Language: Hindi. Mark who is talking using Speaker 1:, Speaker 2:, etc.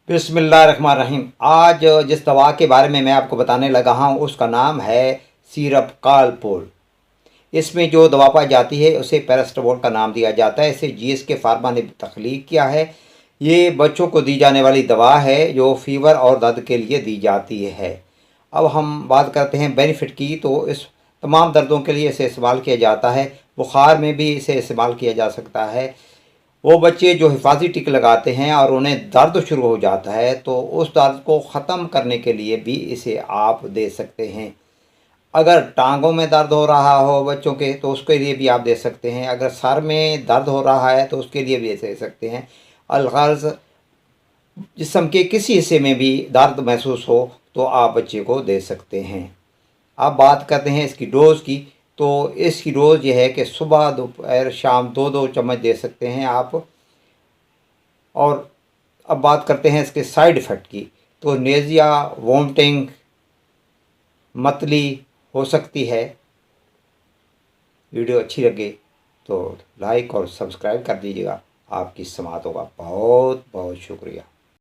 Speaker 1: बिस्मिल्लाहिर्रहमानिर्रहीम। आज जिस दवा के बारे में मैं आपको बताने लगा हूँ उसका नाम है सिरप कालपोल। इसमें जो दवा पाई जाती है उसे पैरास्टामोल का नाम दिया जाता है। इसे जीएसके फार्मा ने तख्लीक किया है। ये बच्चों को दी जाने वाली दवा है जो फीवर और दर्द के लिए दी जाती है। अब हम बात करते हैं बेनिफिट की, तो इस तमाम दर्दों के लिए इसे इस्तेमाल किया जाता है। बुखार में भी इसे इस्तेमाल किया जा सकता है। वो बच्चे जो हिफाजी टिक लगाते हैं और उन्हें दर्द शुरू हो जाता है तो उस दर्द को ख़त्म करने के लिए भी इसे आप दे सकते हैं। अगर टांगों में दर्द हो रहा हो बच्चों के तो उसके लिए भी आप दे सकते हैं। अगर सर में दर्द हो रहा है तो उसके लिए भी दे सकते हैं। अलगर्ज जिस्म के किसी हिस्से में भी दर्द महसूस हो तो आप बच्चे को दे सकते हैं। अब बात करते हैं इसकी डोज़ की, तो इसकी डोज़ ये है कि सुबह दोपहर शाम दो दो चम्मच दे सकते हैं आप। और अब बात करते हैं इसके साइड इफ़ेक्ट की, तो नेज़िया, वोमिटिंग, मतली हो सकती है। वीडियो अच्छी लगे तो लाइक और सब्सक्राइब कर दीजिएगा। आपकी समातों का बहुत बहुत शुक्रिया।